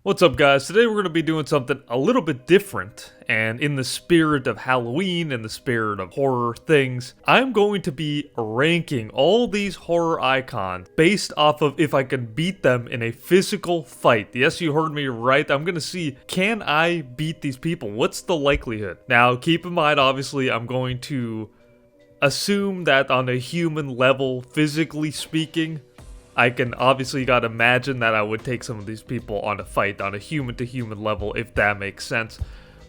What's up, guys? Today we're going to be doing something a little bit different, and in the spirit of Halloween and the spirit of horror things, I'm going to be ranking all these horror icons based off of if I can beat them in a physical fight. Yes, you heard me right. I'm going to see, can I beat these people? What's the likelihood? Now, keep in mind, obviously, I'm going to assume that on a human level, physically speaking, I can obviously gotta imagine that I would take some of these people on a fight on a human-to-human level, if that makes sense.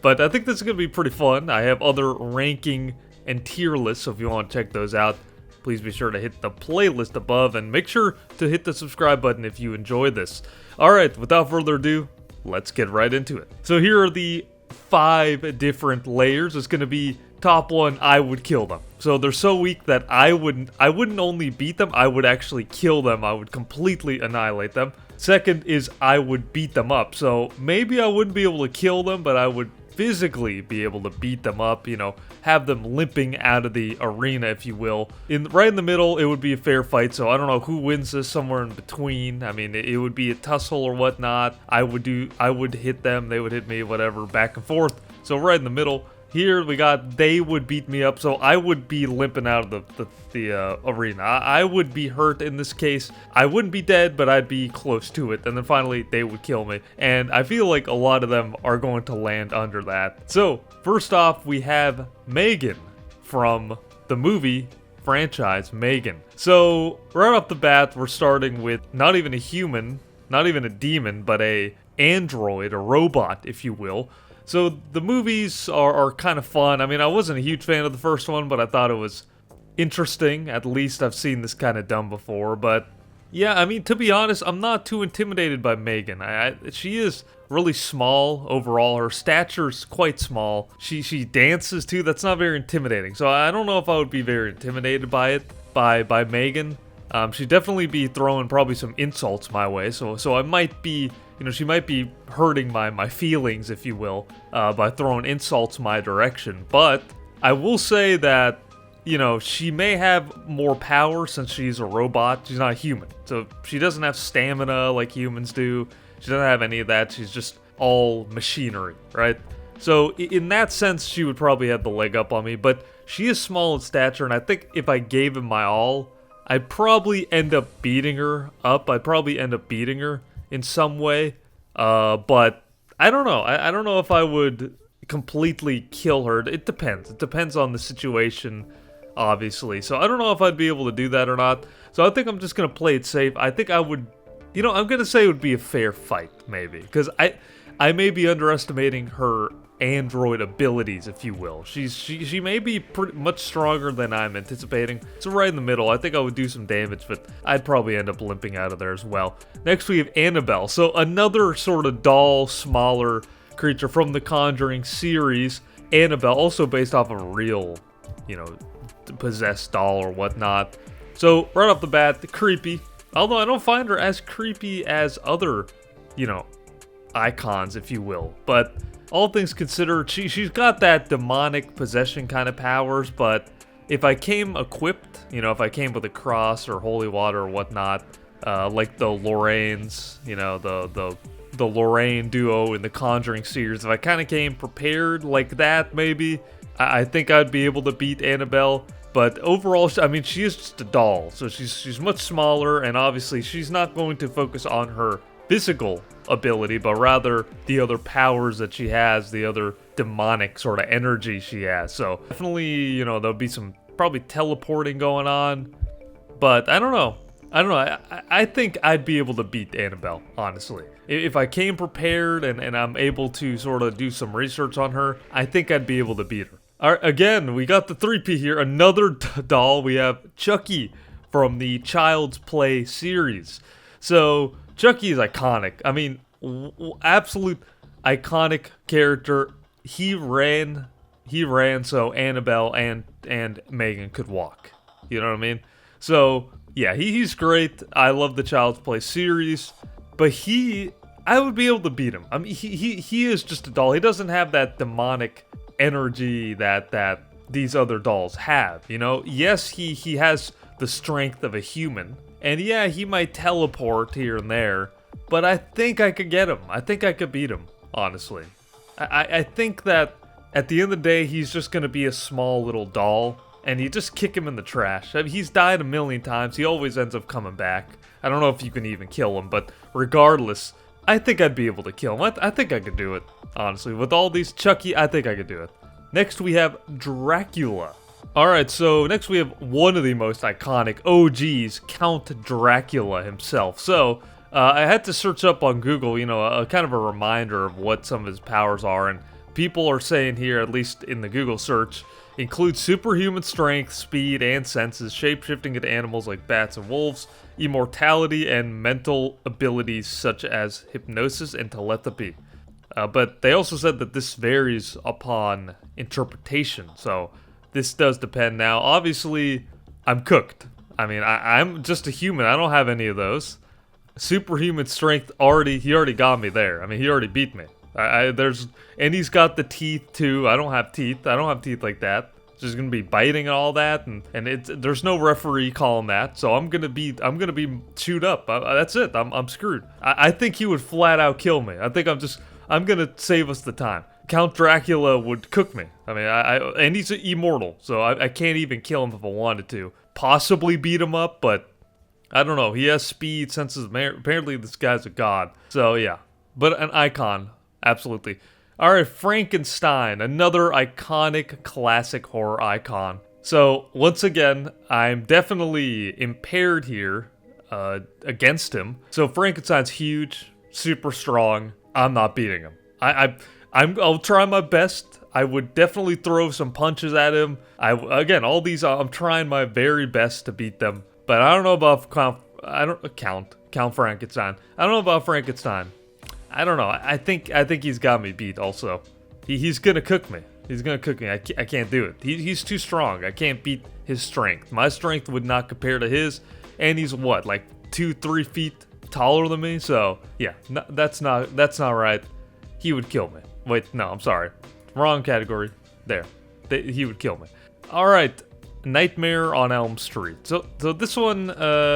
But I think this is gonna be pretty fun. I have other ranking and tier lists, so if you want to check those out, please be sure to hit the playlist above, and make sure to hit the subscribe button if you enjoy this. Alright, without further ado, let's get right into it. So here are the 5 different layers. It's gonna be top one, I would kill them. So they're so weak that I wouldn't only beat them, I would actually kill them. I would completely annihilate them. Second is I would beat them up. So maybe I wouldn't be able to kill them, but I would physically be able to beat them up, you know, have them limping out of the arena, if you will. Right in the middle, it would be a fair fight, so I don't know who wins this, somewhere in between. I mean, it would be a tussle or whatnot. I would hit them, they would hit me, whatever, back and forth. So right in the middle. Here we got, they would beat me up, so I would be limping out of the arena. I would be hurt in this case. I wouldn't be dead, but I'd be close to it. And then finally, they would kill me. And I feel like a lot of them are going to land under that. So, first off, we have Megan from the movie franchise, Megan. So, right off the bat, we're starting with not even a human, not even a demon, but a android, a robot, if you will. So the movies are kind of fun. I mean, I wasn't a huge fan of the first one, but I thought it was interesting. At least I've seen this kind of done before. But yeah, I mean, to be honest, I'm not too intimidated by Megan. She is really small overall. Her stature's quite small. She dances too. That's not very intimidating. So I don't know if I would be very intimidated by it, by Megan. She'd definitely be throwing probably some insults my way. So I might be, you know, she might be hurting my feelings, if you will, by throwing insults my direction. But I will say that, you know, she may have more power since she's a robot. She's not a human. So she doesn't have stamina like humans do. She doesn't have any of that. She's just all machinery, right? So in that sense, she would probably have the leg up on me. But she is small in stature, and I think if I gave it my all, I'd probably end up beating her up. I'd probably end up beating her in some way, but I don't know. I don't know if I would completely kill her. It depends. It depends on the situation, obviously. So I don't know if I'd be able to do that or not. So I think I'm just gonna play it safe. I think I would, you know, I'm gonna say it would be a fair fight, maybe, because I may be underestimating her android abilities, if you will. She may be pretty much stronger than I'm anticipating. So right in the middle, I think I would do some damage, but I'd probably end up limping out of there as well. Next we have Annabelle. So another sort of doll, smaller creature from the Conjuring series. Annabelle, also based off of a real, you know, possessed doll or whatnot. So right off the bat, creepy. Although I don't find her as creepy as other, you know, icons, if you will. But all things considered, she's got that demonic possession kind of powers, but if I came equipped, you know, if I came with a cross or holy water or whatnot, like the Lorraines, you know, the Lorraine duo in the Conjuring series, if I kind of came prepared like that, maybe, I think I'd be able to beat Annabelle. But overall, I mean, she is just a doll, so she's much smaller, and obviously she's not going to focus on her physical ability, but rather the other powers that she has, the other demonic sort of energy she has. So definitely, you know, there'll be some probably teleporting going on, but I don't know. I think I'd be able to beat Annabelle, honestly. If I came prepared and I'm able to sort of do some research on her, I think I'd be able to beat her. All right, again, we got the 3P here. Another doll. We have Chucky from the Child's Play series. So Chucky is iconic. I mean, absolute iconic character. He ran so Annabelle and Megan could walk. You know what I mean? So yeah, he's great. I love the Child's Play series, but I would be able to beat him. I mean, he is just a doll. He doesn't have that demonic energy that these other dolls have. You know, yes, he has the strength of a human, and yeah, he might teleport here and there, but I think I could get him. I think I could beat him, honestly. I think that at the end of the day, he's just going to be a small little doll, and you just kick him in the trash. I mean, he's died a million times. He always ends up coming back. I don't know if you can even kill him, but regardless, I think I'd be able to kill him. I think I could do it, honestly. With all these Chucky, I think I could do it. Next, we have Dracula. Alright, so next we have one of the most iconic OGs, Count Dracula himself. So, I had to search up on Google, you know, a kind of a reminder of what some of his powers are, and people are saying here, at least in the Google search, includes superhuman strength, speed, and senses, shape-shifting into animals like bats and wolves, immortality, and mental abilities such as hypnosis and telepathy. But they also said that this varies upon interpretation, so this does depend. Now, obviously, I'm cooked. I mean, I'm just a human. I don't have any of those. Superhuman strength, he already got me there. I mean, he already beat me. And he's got the teeth too. I don't have teeth. I don't have teeth like that. Just gonna be biting and all that, and there's no referee calling that. So I'm gonna be chewed up. That's it. I'm screwed. I think he would flat out kill me. I think I'm gonna save us the time. Count Dracula would cook me. I mean, and he's immortal, so I can't even kill him if I wanted to. Possibly beat him up, but I don't know. He has speed, senses. Apparently, this guy's a god. So yeah, but an icon, absolutely. All right, Frankenstein, another iconic classic horror icon. So once again, I'm definitely impaired here against him. So Frankenstein's huge, super strong. I'm not beating him. I'll try my best. I would definitely throw some punches at him. All these, I'm trying my very best to beat them. But I don't know about Count Frankenstein. I don't know about Frankenstein. I don't know. I think he's got me beat. Also, he's gonna cook me. He's gonna cook me. I can't do it. He's too strong. I can't beat his strength. My strength would not compare to his. And he's what, like 2-3 feet taller than me? So yeah, that's not right. He would kill me. Wait, no, I'm sorry. Wrong category. There. He would kill me. Alright, Nightmare on Elm Street. So this one,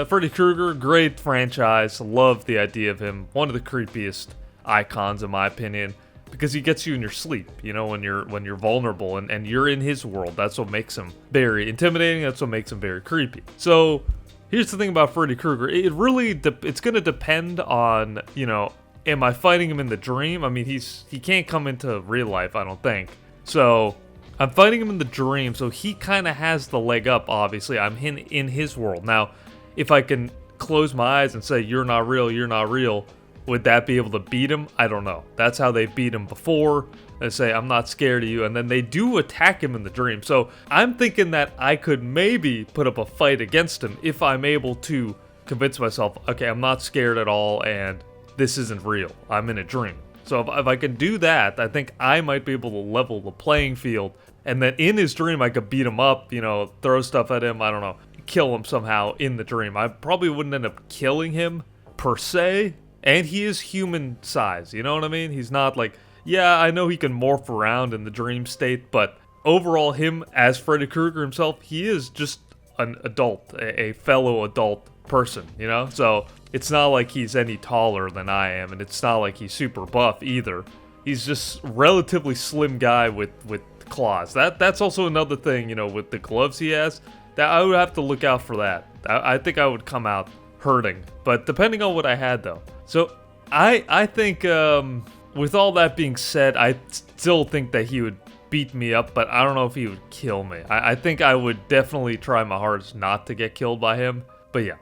Freddy Krueger, great franchise. Love the idea of him. One of the creepiest icons in my opinion. Because he gets you in your sleep, you know, when you're vulnerable and you're in his world. That's what makes him very intimidating. That's what makes him very creepy. So here's the thing about Freddy Krueger. It's gonna depend on, you know, am I fighting him in the dream? I mean, he can't come into real life, I don't think. So I'm fighting him in the dream, so he kind of has the leg up, obviously. I'm in his world. Now, if I can close my eyes and say, you're not real, would that be able to beat him? I don't know. That's how they beat him before. They say, I'm not scared of you, and then they do attack him in the dream. So I'm thinking that I could maybe put up a fight against him if I'm able to convince myself, okay, I'm not scared at all, and this isn't real. I'm in a dream. So if I can do that, I think I might be able to level the playing field. And then in his dream, I could beat him up, you know, throw stuff at him, I don't know, kill him somehow in the dream. I probably wouldn't end up killing him, per se. And he is human size, you know what I mean? He's not like, yeah, I know he can morph around in the dream state, but overall, him as Freddy Krueger himself, he is just an adult, a fellow adult person, you know? So it's not like he's any taller than I am, and it's not like he's super buff either. He's just relatively slim guy with claws. That's also another thing, you know, with the gloves he has, that I would have to look out for that. I think I would come out hurting, but depending on what I had though. So I think with all that being said, I still think that he would beat me up, but I don't know if he would kill me. I think I would definitely try my hardest not to get killed by him, but yeah.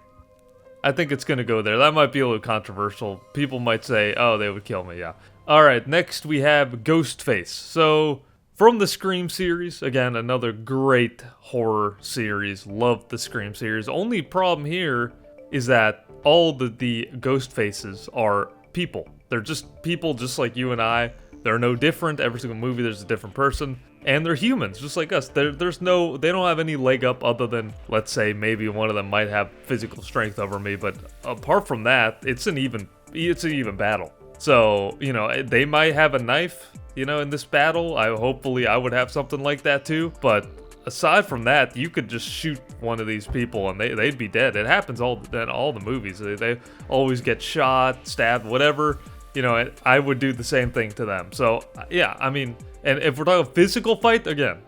I think it's gonna go there. That might be a little controversial. People might say, oh, they would kill me, yeah. Alright, next we have Ghostface. So, from the Scream series, again, another great horror series. Love the Scream series. Only problem here is that all the ghost faces are people. They're just people just like you and I. They're no different. Every single movie there's a different person. And they're humans, just like us. They don't have any leg up other than, let's say, maybe one of them might have physical strength over me. But apart from that, it's an even battle. So, you know, they might have a knife, you know, in this battle. Hopefully I would have something like that too. But aside from that, you could just shoot one of these people and they'd be dead. It happens in all the movies. They always get shot, stabbed, whatever. You know, I would do the same thing to them. So, yeah, I mean, and if we're talking physical fight, again,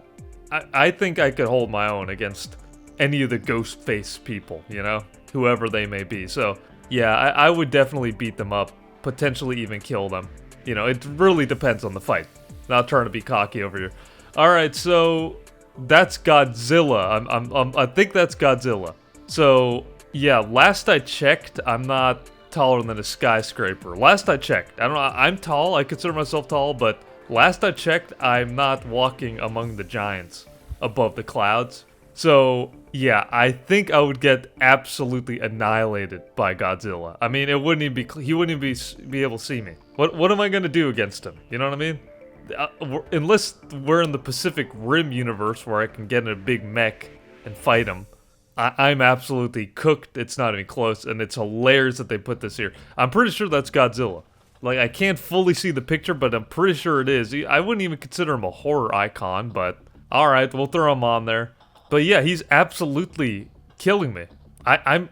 I think I could hold my own against any of the Ghostface people, you know, whoever they may be. So, yeah, I would definitely beat them up, potentially even kill them. You know, it really depends on the fight. Not trying to be cocky over here. All right, so that's Godzilla. I think that's Godzilla. So, yeah, last I checked, I'm not taller than a skyscraper. Last I checked. I don't know, I'm tall. I consider myself tall, but last I checked, I'm not walking among the giants above the clouds. So, yeah, I think I would get absolutely annihilated by Godzilla. I mean, he wouldn't even be able to see me. What am I going to do against him? You know what I mean? Unless we're in the Pacific Rim universe where I can get in a big mech and fight him, I'm absolutely cooked. It's not even close, and it's hilarious that they put this here. I'm pretty sure that's Godzilla. Like, I can't fully see the picture, but I'm pretty sure it is. I wouldn't even consider him a horror icon, but alright, we'll throw him on there. But yeah, he's absolutely killing me. I'm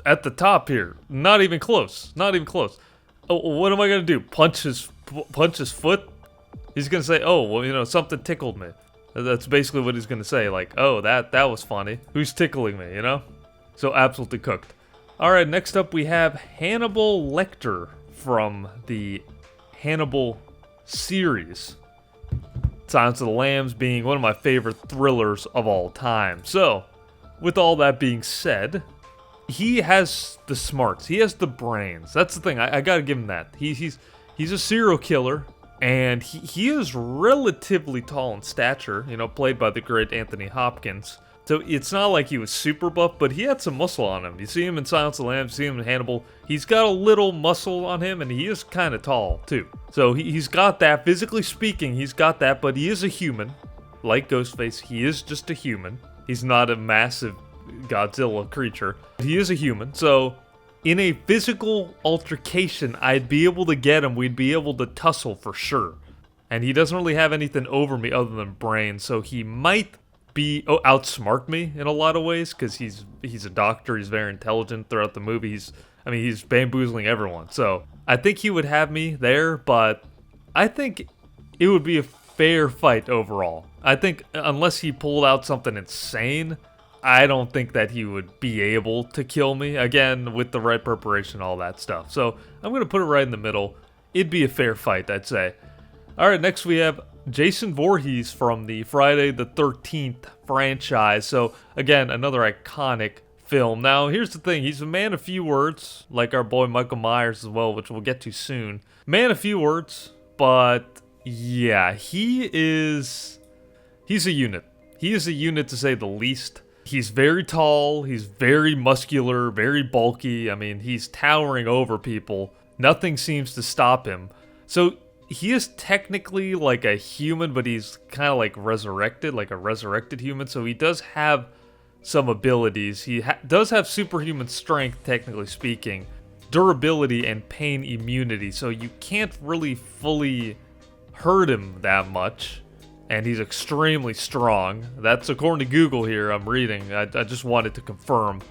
at the top here. Not even close. Not even close. Oh, what am I gonna do? Punch his foot? He's gonna say, oh, well, you know, something tickled me. That's basically what he's gonna say, like, oh, that was funny. Who's tickling me, you know? So absolutely cooked. Alright, next up we have Hannibal Lecter from the Hannibal series. Silence of the Lambs being one of my favorite thrillers of all time. So, with all that being said, he has the smarts. He has the brains. That's the thing. I gotta give him that. He's a serial killer. And he is relatively tall in stature, you know, played by the great Anthony Hopkins. So it's not like he was super buff, but he had some muscle on him. You see him in Silence of the Lambs, you see him in Hannibal. He's got a little muscle on him, and he is kind of tall, too. So he's got that. Physically speaking, he's got that, but he is a human. Like Ghostface, he is just a human. He's not a massive Godzilla creature. He is a human, so in a physical altercation, I'd be able to get him. We'd be able to tussle for sure. And he doesn't really have anything over me other than brains, so he might outsmart me in a lot of ways, because he's a doctor. He's very intelligent throughout the movie. He's bamboozling everyone. So I think he would have me there, but I think it would be a fair fight overall. I think unless he pulled out something insane, I don't think that he would be able to kill me, again, with the right preparation, all that stuff. So, I'm going to put it right in the middle. It'd be a fair fight, I'd say. Alright, next we have Jason Voorhees from the Friday the 13th franchise. So, again, another iconic film. Now, here's the thing. He's a man of few words, like our boy Michael Myers as well, which we'll get to soon. Man of few words, but yeah, he's a unit. He is a unit, to say the least. He's very tall, he's very muscular, very bulky. I mean, he's towering over people. Nothing seems to stop him. So, he is technically like a human, but he's kind of like resurrected, like a resurrected human. So, he does have some abilities. He does have superhuman strength, technically speaking, durability, and pain immunity. So, you can't really fully hurt him that much. And he's extremely strong. That's according to Google here, I'm reading. I just wanted to confirm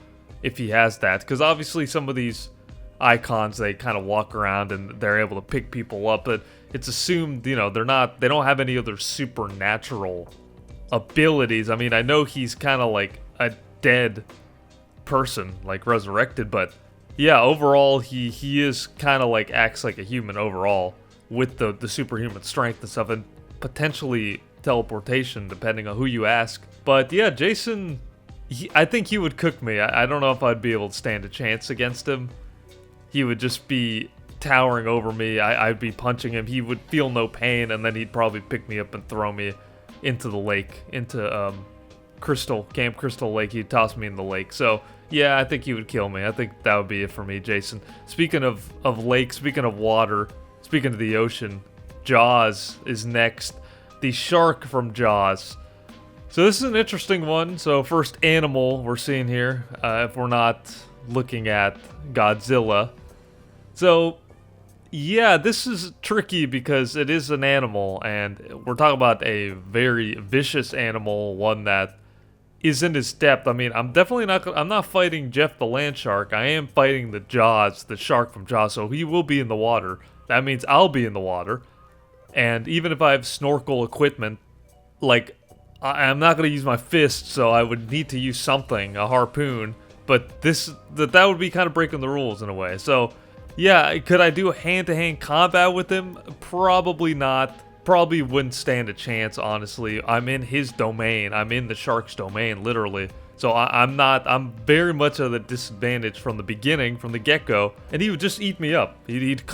if he has that. Because obviously some of these icons, they kind of walk around and they're able to pick people up. But it's assumed, you know, they don't have any other supernatural abilities. I mean, I know he's kind of like a dead person, like resurrected. But yeah, overall, he is kind of like, acts like a human overall. With the superhuman strength and stuff. And potentially teleportation, depending on who you ask. But yeah, Jason, I think he would cook me. I don't know if I'd be able to stand a chance against him. He would just be towering over me. I'd be punching him. He would feel no pain, and then he'd probably pick me up and throw me into the lake, into Camp Crystal Lake. He'd toss me in the lake. So yeah, I think he would kill me. I think that would be it for me, Jason. Speaking of lake, speaking of water, speaking of the ocean, Jaws is next. The shark from Jaws. So this is an interesting one. So first animal we're seeing here, if we're not looking at Godzilla. So Yeah, this is tricky because it is an animal, and we're talking about a very vicious animal, one that is in his depth. I mean, I'm definitely not. I'm not fighting Jeff the land shark. I am fighting the Jaws, the shark from Jaws. So he will be in the water. That means I'll be in the water. And even if I have snorkel equipment, like I'm not gonna use my fist, so I would need to use something, a harpoon. But that would be kind of breaking the rules in a way. So yeah, could I do a hand-to-hand combat with him? Probably not. Probably wouldn't stand a chance, honestly. I'm in his domain. I'm in the shark's domain, literally. So I'm very much at a disadvantage from the beginning, from the get-go. And he would just eat me up. He'd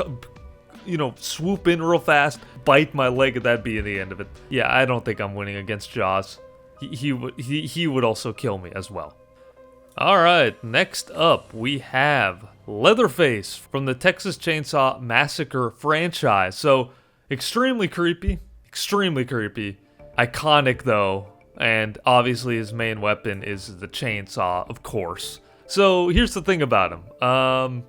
you know, swoop in real fast, bite my leg, and that'd be the end of it. Yeah, I don't think I'm winning against Jaws. He would also kill me as well. Alright, next up we have Leatherface from the Texas Chainsaw Massacre franchise. So, extremely creepy. Iconic though, and obviously his main weapon is the chainsaw, of course. So, here's the thing about him.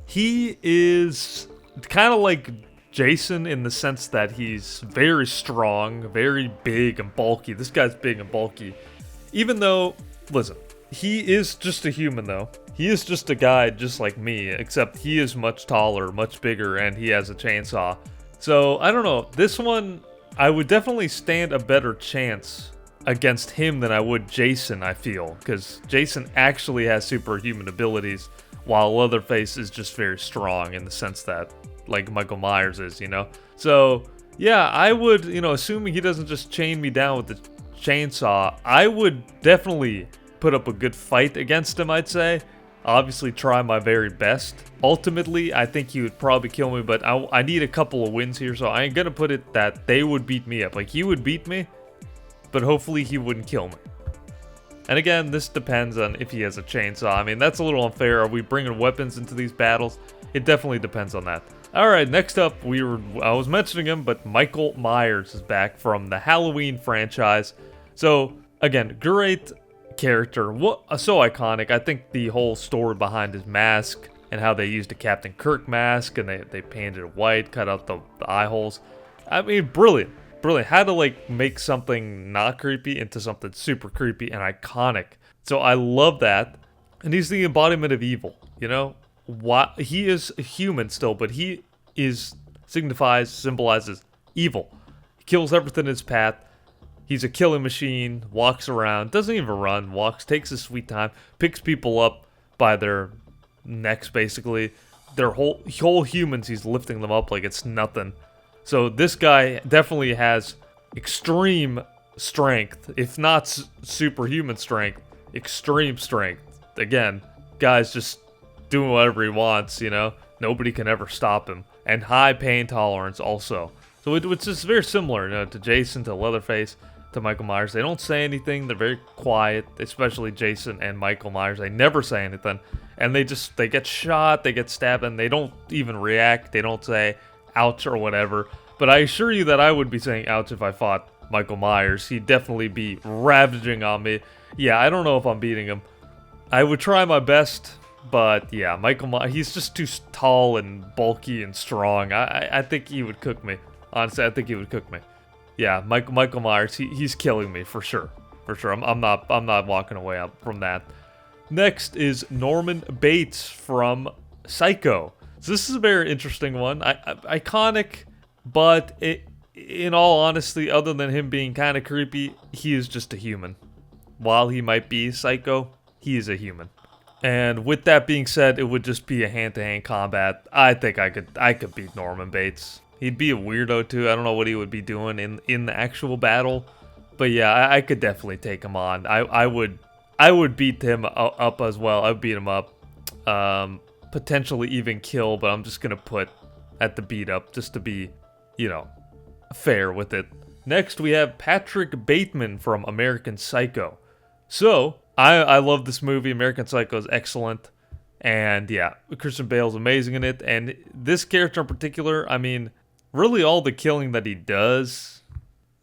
He is kind of like Jason in the sense that he's very strong, very big and bulky. This guy's big and bulky. Even though, listen, he is just a human though. He is just a guy just like me, except he is much taller, much bigger, and he has a chainsaw. So, I don't know. This one, I would definitely stand a better chance against him than I would Jason, I feel. Because Jason actually has superhuman abilities, while Leatherface is just very strong in the sense that, like Michael Myers is, you know? So, yeah, I would, you know, assuming he doesn't just chain me down with the chainsaw, I would definitely put up a good fight against him, I'd say. Obviously try my very best. Ultimately, I think he would probably kill me, but I need a couple of wins here, so I ain't gonna put it that they would beat me up. Like, he would beat me, but hopefully he wouldn't kill me. And again, this depends on if he has a chainsaw. I mean, that's a little unfair. Are we bringing weapons into these battles? It definitely depends on that. Alright, next up, I was mentioning him, but Michael Myers is back from the Halloween franchise. So, again, great character, so iconic. I think the whole story behind his mask and how they used a Captain Kirk mask and they painted it white, cut out the eye holes. I mean, brilliant. How to like make something not creepy into something super creepy and iconic. So I love that. And he's the embodiment of evil, you know? He is a human still, but he symbolizes evil. He kills everything in his path. He's a killing machine, walks around, doesn't even run, takes his sweet time, picks people up by their necks, basically. Their whole humans, he's lifting them up like it's nothing. So this guy definitely has extreme strength, if not superhuman strength, extreme strength. Again, guy's just doing whatever he wants, you know? Nobody can ever stop him. And high pain tolerance also. So it's just very similar, you know, to Jason, to Leatherface, to Michael Myers. They don't say anything. They're very quiet, especially Jason and Michael Myers. They never say anything. And they get shot, they get stabbed, and they don't even react. They don't say ouch or whatever. But I assure you that I would be saying ouch if I fought Michael Myers. He'd definitely be ravaging on me. Yeah, I don't know if I'm beating him. I would try my best, but yeah, Michael Myers, he's just too tall and bulky and strong. I think he would cook me. Honestly, I think he would cook me. Yeah, Michael Myers, he's killing me for sure. I'm not walking away from that. Next is Norman Bates from Psycho. So this is a very interesting one. Iconic, but in all honesty, other than him being kind of creepy, he is just a human. While he might be psycho, he is a human. And with that being said, it would just be a hand-to-hand combat. I think I could beat Norman Bates. He'd be a weirdo too. I don't know what he would be doing in the actual battle, but yeah, I could definitely take him on. I would beat him up as well. I would beat him up, potentially even kill, but I'm just gonna put at the beat up just to be, you know, fair with it. Next we have Patrick Bateman from American Psycho. So I love this movie. American Psycho is excellent. And yeah, Christian Bale's amazing in it. And this character in particular, I mean, really all the killing that he does,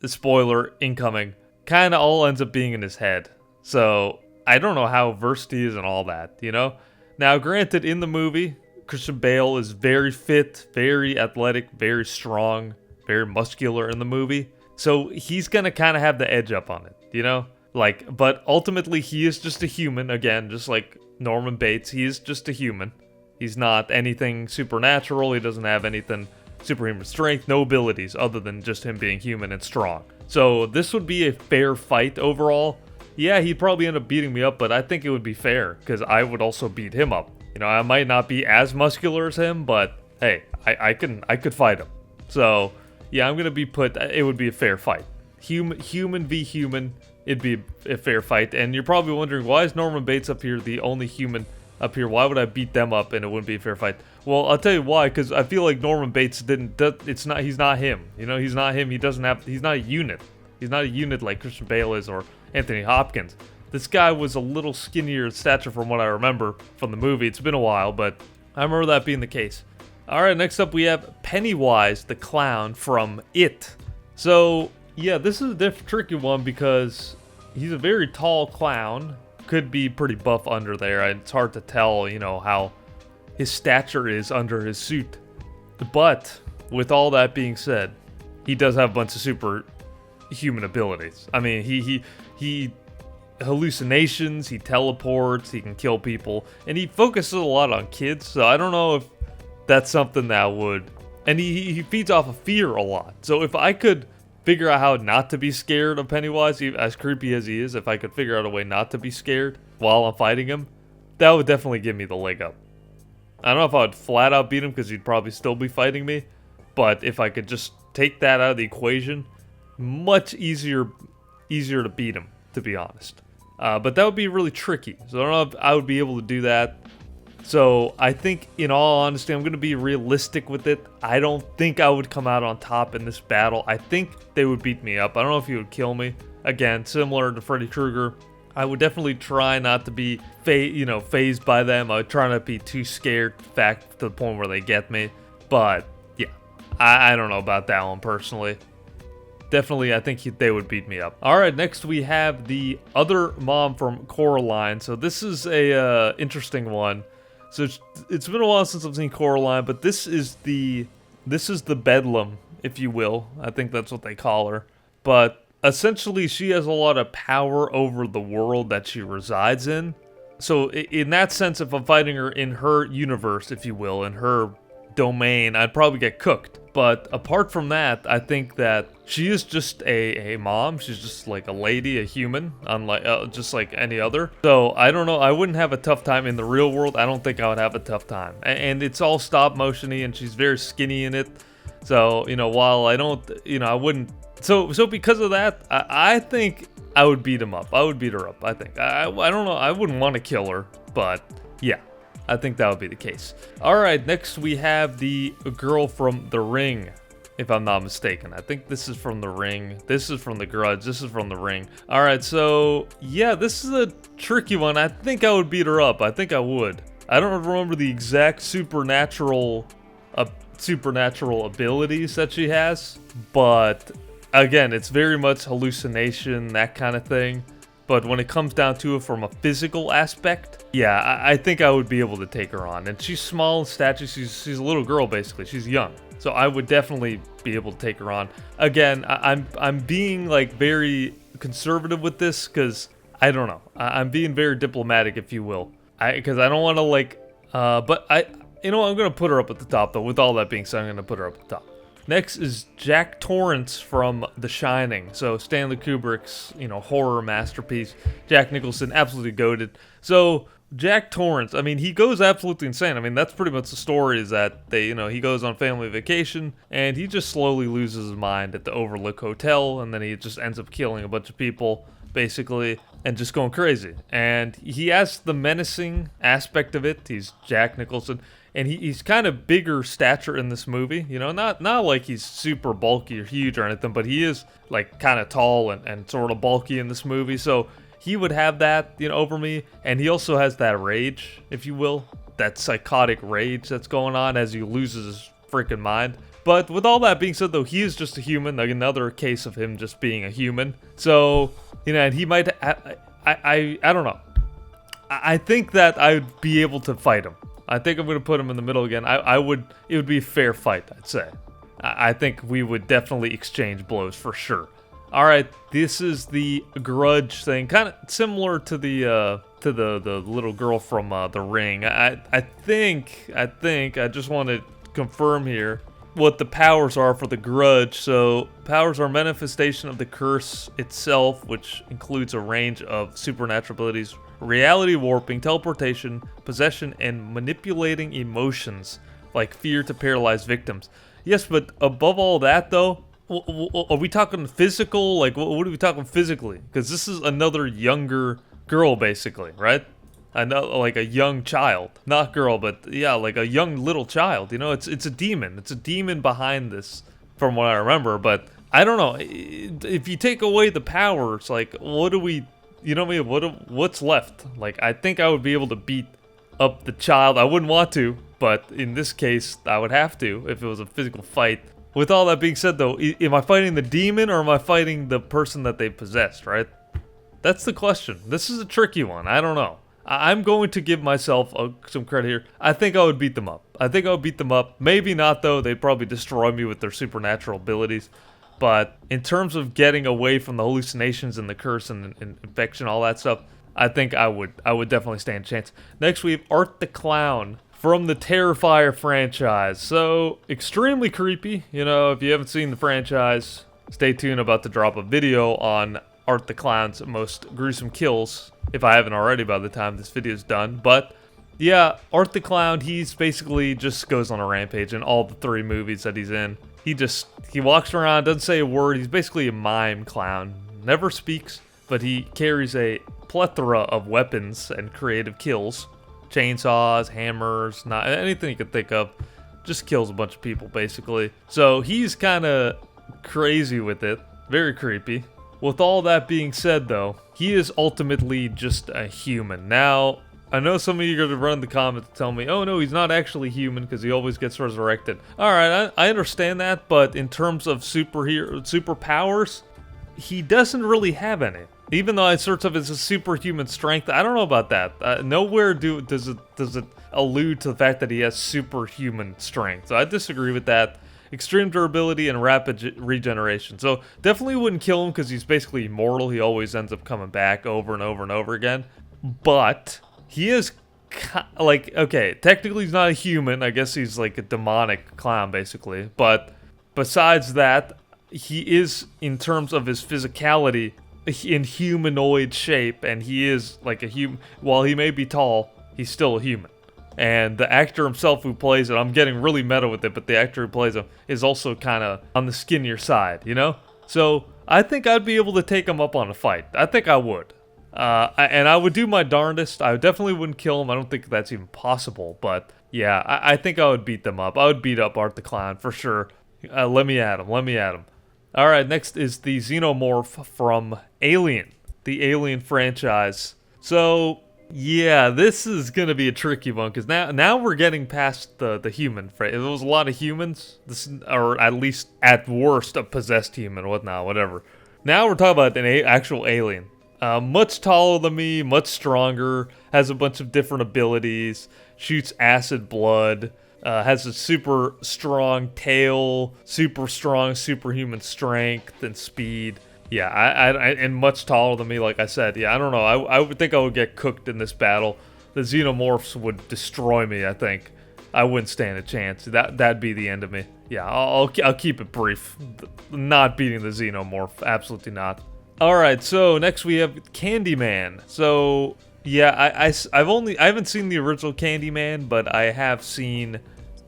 spoiler incoming, kind of all ends up being in his head. So I don't know how versed he is in all that, you know? Now, granted, in the movie, Christian Bale is very fit, very athletic, very strong, very muscular in the movie. So he's going to kind of have the edge up on it, you know? Like, but ultimately he is just a human, again, just like Norman Bates. He is just a human. He's not anything supernatural. He doesn't have anything superhuman strength, no abilities other than just him being human and strong. So this would be a fair fight overall. Yeah, he'd probably end up beating me up, but I think it would be fair because I would also beat him up. You know, I might not be as muscular as him, but hey, I could fight him. So yeah, I'm gonna be it would be a fair fight. Human v human, it'd be a fair fight. And you're probably wondering, why is Norman Bates up here, the only human up here? Why would I beat them up and it wouldn't be a fair fight? Well, I'll tell you why, because I feel like Norman Bates he's not him. You know, he's not him. He's not a unit. He's not a unit like Christian Bale is or Anthony Hopkins. This guy was a little skinnier in stature from what I remember from the movie. It's been a while, but I remember that being the case. Alright, next up we have Pennywise the Clown from It. So, yeah, this is a tricky one because he's a very tall clown. Could be pretty buff under there. It's hard to tell, you know, how his stature is under his suit. But, with all that being said, he does have a bunch of superhuman abilities. I mean, he hallucinations, he teleports, he can kill people, and he focuses a lot on kids, so I don't know if that's something that would... And he feeds off of fear a lot. So if I could figure out how not to be scared of Pennywise, as creepy as he is, if I could figure out a way not to be scared while I'm fighting him, that would definitely give me the leg up. I don't know if I would flat out beat him because he'd probably still be fighting me, but if I could just take that out of the equation, much easier to beat him, to be honest. But that would be really tricky, so I don't know if I would be able to do that. So I think, in all honesty, I'm going to be realistic with it. I don't think I would come out on top in this battle. I think they would beat me up. I don't know if he would kill me. Again, similar to Freddy Krueger, I would definitely try not to be phased by them. I would try not to be too scared, in fact, to the point where they get me. But yeah, I don't know about that one personally. Definitely, I think they would beat me up. Alright, next we have the other mom from Coraline. So this is a interesting one. So it's been a while since I've seen Coraline, but this is the Beldam, if you will. I think that's what they call her. But essentially, she has a lot of power over the world that she resides in. So in that sense, if I'm fighting her in her universe, if you will, in her domain, I'd probably get cooked. But apart from that, I think that she is just a mom. She's just like a lady, a human, unlike just like any other. So I don't know. I wouldn't have a tough time in the real world. I don't think I would have a tough time. And it's all stop motion-y, and she's very skinny in it. So while I don't, I wouldn't. So because of that, I think I would beat him up. I would beat her up. I think. I don't know. I wouldn't want to kill her, but yeah. I think that would be the case. Alright, next we have the girl from The Ring, if I'm not mistaken. I think this is from The Ring. This is from The Grudge. This is from The Ring. Alright, so yeah, this is a tricky one. I think I would beat her up. I think I would. I don't remember the exact supernatural abilities that she has, but again, it's very much hallucination, that kind of thing. But when it comes down to it from a physical aspect, yeah, I think I would be able to take her on. And she's small in stature. She's a little girl, basically. She's young. So I would definitely be able to take her on. Again, I'm being like very conservative with this because I don't know. I'm being very diplomatic, if you will. Because I don't want to but I'm going to put her up at the top, though. With all that being said, I'm going to put her up at the top. Next is Jack Torrance from The Shining. So Stanley Kubrick's, horror masterpiece. Jack Nicholson, absolutely goated. So Jack Torrance, I mean, he goes absolutely insane. I mean, that's pretty much the story, is that he goes on family vacation and he just slowly loses his mind at the Overlook Hotel, and then he just ends up killing a bunch of people, basically, and just going crazy. And he has the menacing aspect of it. He's Jack Nicholson. And he's kind of bigger stature in this movie, not like he's super bulky or huge or anything, but he is like kind of tall and sort of bulky in this movie. So he would have that, over me. And he also has that rage, if you will, that psychotic rage that's going on as he loses his freaking mind. But with all that being said, though, he is just a human, like another case of him just being a human. So, and he might, I don't know. I think that I would be able to fight him. I think I'm going to put him in the middle again. It would be a fair fight, I'd say. I think we would definitely exchange blows for sure. All right, this is the Grudge thing, kind of similar to the little girl from The Ring. I just want to confirm here what the powers are for the Grudge. So powers are manifestation of the curse itself, which includes a range of supernatural abilities: reality warping, teleportation, possession, and manipulating emotions like fear to paralyze victims. Yes, but above all that though, are we talking physical? Like, what are we talking physically? Because this is another younger girl, basically, right? I know, like a young child, not girl, but yeah, like a young little child. You know, it's a demon. It's a demon behind this, from what I remember. But I don't know. If you take away the powers, like, what do we? You know what I mean? What's left? Like, I think I would be able to beat up the child. I wouldn't want to, but in this case, I would have to if it was a physical fight. With all that being said, though, am I fighting the demon or am I fighting the person that they possessed, right? That's the question. This is a tricky one. I don't know. I'm going to give myself some credit here. I think I would beat them up. Maybe not, though. They'd probably destroy me with their supernatural abilities. But in terms of getting away from the hallucinations and the curse and infection, all that stuff, I think I would definitely stand a chance. Next, we have Art the Clown from the Terrifier franchise. So, extremely creepy. You know, if you haven't seen the franchise, stay tuned. About to drop a video on Art the Clown's most gruesome kills, if I haven't already by the time this video is done. But yeah, Art the Clown, he's basically just goes on a rampage in all the 3 movies that he's in. He walks around, doesn't say a word. He's basically a mime clown. Never speaks, but he carries a plethora of weapons and creative kills. Chainsaws, hammers, not anything you could think of. Just kills a bunch of people, basically. So he's kind of crazy with it. Very creepy. With all that being said, though, he is ultimately just a human. Now, I know some of you are going to run in the comments and tell me, oh no, he's not actually human because he always gets resurrected. Alright, I understand that, but in terms of superpowers, he doesn't really have any. Even though it sorts of is a superhuman strength, I don't know about that. Nowhere does it allude to the fact that he has superhuman strength. So I disagree with that. Extreme durability and rapid regeneration. So definitely wouldn't kill him because he's basically immortal. He always ends up coming back over and over and over again. But he is like, okay, technically he's not a human. I guess he's like a demonic clown basically. But besides that, he is, in terms of his physicality, in humanoid shape, and he is like a human. While he may be tall, he's still a human. And the actor himself who plays it, I'm getting really meta with it, but the actor who plays him is also kind of on the skinnier side, you know? So I think I'd be able to take him up on a fight. I think I would. And I would do my darndest. I definitely wouldn't kill him. I don't think that's even possible. But yeah, I think I would beat them up. I would beat up Art the Clown for sure. Let me at him. Alright, next is the Xenomorph from Alien, the Alien franchise. So, yeah, this is going to be a tricky one, because now we're getting past the human. There was a lot of humans, or at least, at worst, a possessed human, whatever. Now we're talking about an actual alien. Much taller than me, much stronger, has a bunch of different abilities, shoots acid blood, has a super strong tail, super strong superhuman strength and speed. Yeah, and much taller than me, like I said. Yeah, I don't know. I would think I would get cooked in this battle. The Xenomorphs would destroy me, I think. I wouldn't stand a chance. That'd be the end of me. Yeah, I'll keep it brief. Not beating the Xenomorph. Absolutely not. Alright, so next we have Candyman. So, yeah, I haven't seen the original Candyman, but I have seen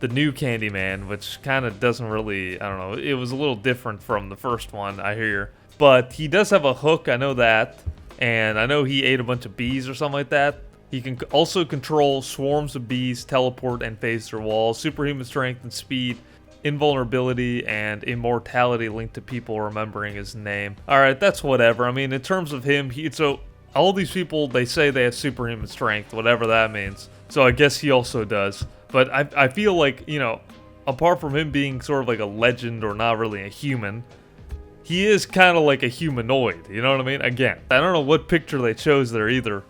the new Candyman, which kind of doesn't really, I don't know, it was a little different from the first one, I hear. But he does have a hook, I know that, and I know he ate a bunch of bees or something like that. He can also control swarms of bees, teleport, and phase through walls, superhuman strength and speed, invulnerability, and immortality linked to people remembering his name. Alright, that's whatever. I mean, in terms of him, so all these people, they say they have superhuman strength, whatever that means. So I guess he also does. But I feel like, you know, apart from him being sort of like a legend or not really a human, he is kind of like a humanoid, you know what I mean? Again, I don't know what picture they chose there either.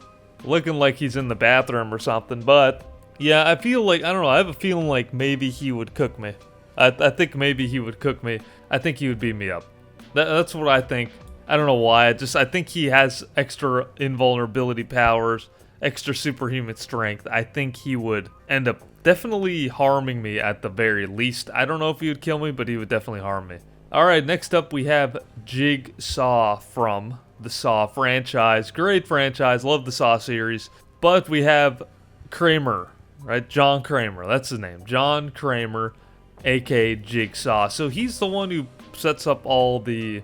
Looking like he's in the bathroom or something, but Yeah, I feel like, I don't know, I have a feeling like maybe he would cook me. I think maybe he would cook me. I think he would beat me up. That's what I think. I don't know why. I think he has extra invulnerability powers, extra superhuman strength. I think he would end up definitely harming me at the very least. I don't know if he would kill me, but he would definitely harm me. Alright, next up we have Jigsaw from the Saw franchise. Great franchise, love the Saw series. But we have Kramer, right? John Kramer, that's his name. John Kramer, aka Jigsaw. So he's the one who sets up all the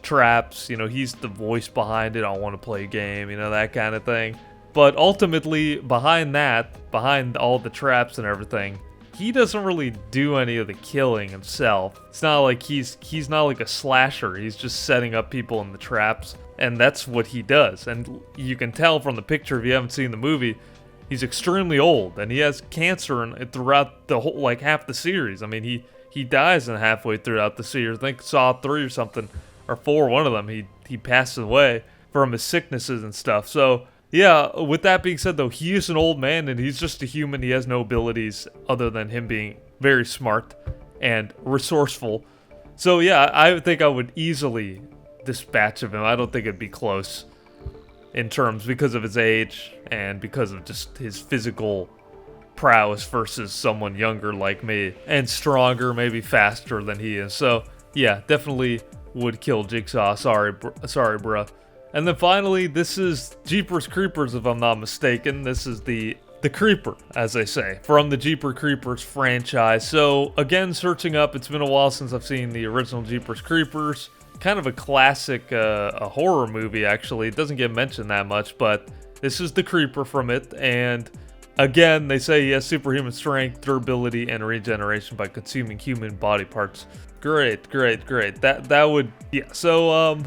traps, you know, he's the voice behind it. I want to play a game, you know, that kind of thing. But ultimately, behind that, behind all the traps and everything, he doesn't really do any of the killing himself. It's not like he's not like a slasher. He's just setting up people in the traps, and that's what he does. And you can tell from the picture, if you haven't seen the movie, he's extremely old, and he has cancer throughout the whole, like, half the series. I mean, he dies in halfway throughout the series. I think Saw 3 or something, or 4, one of them, he passes away from his sicknesses and stuff. So, yeah, with that being said, though, he is an old man, and he's just a human. He has no abilities other than him being very smart and resourceful. So, yeah, I think I would easily dispatch of him. I don't think it'd be close in terms, because of his age and because of just his physical prowess versus someone younger like me, and stronger, maybe faster than he is. So, yeah, definitely would kill Jigsaw. Sorry, bruh. And then finally, this is Jeepers Creepers, if I'm not mistaken. This is the Creeper, as they say, from the Jeepers Creepers franchise. So, again, searching up, it's been a while since I've seen the original Jeepers Creepers. Kind of a classic a horror movie, actually. It doesn't get mentioned that much, but this is the Creeper from it. And again, they say he has superhuman strength, durability, and regeneration by consuming human body parts. Great. That would, yeah. So,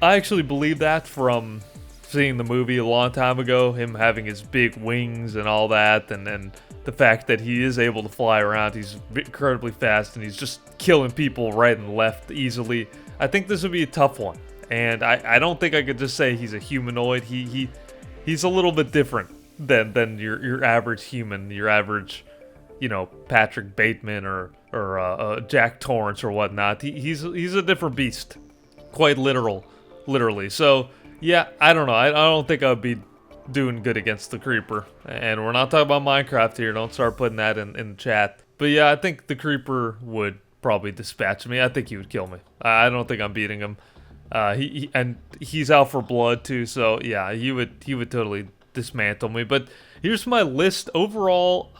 I actually believe that from seeing the movie a long time ago, him having his big wings and all that, and the fact that he is able to fly around. He's incredibly fast, and he's just killing people right and left easily. I think this would be a tough one, and I don't think I could just say he's a humanoid. He's a little bit different than your average human, your average, you know, Patrick Bateman or Jack Torrance or whatnot. He's a different beast, quite literally. So yeah, I don't know. I don't think I would be doing good against the Creeper. And we're not talking about Minecraft here. Don't start putting that in the chat. But yeah, I think the Creeper would probably dispatch me. I think he would kill me. I don't think I'm beating him. He's out for blood too. So yeah, he would totally dismantle me. But here's my list. Overall,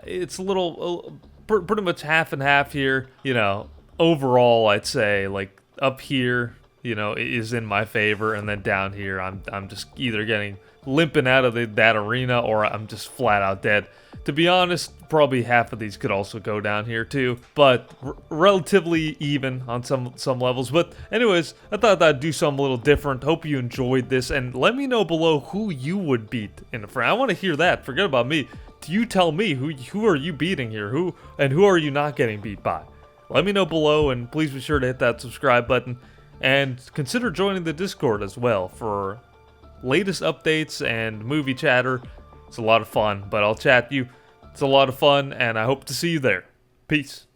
it's a little pretty much half and half here. You know, overall, I'd say like up here, you know, is in my favor, and then down here, I'm just either getting limping out of that arena, or I'm just flat out dead. To be honest, probably half of these could also go down here too, but relatively even on some levels. But anyways, I thought I'd do something a little different. Hope you enjoyed this, and let me know below who you would beat in a friend. I want to hear that. Forget about me. You tell me who are you beating here? Who are you not getting beat by? Let me know below, and please be sure to hit that subscribe button. And consider joining the Discord as well for latest updates and movie chatter. It's a lot of fun, but I'll chat you. It's a lot of fun, and I hope to see you there. Peace.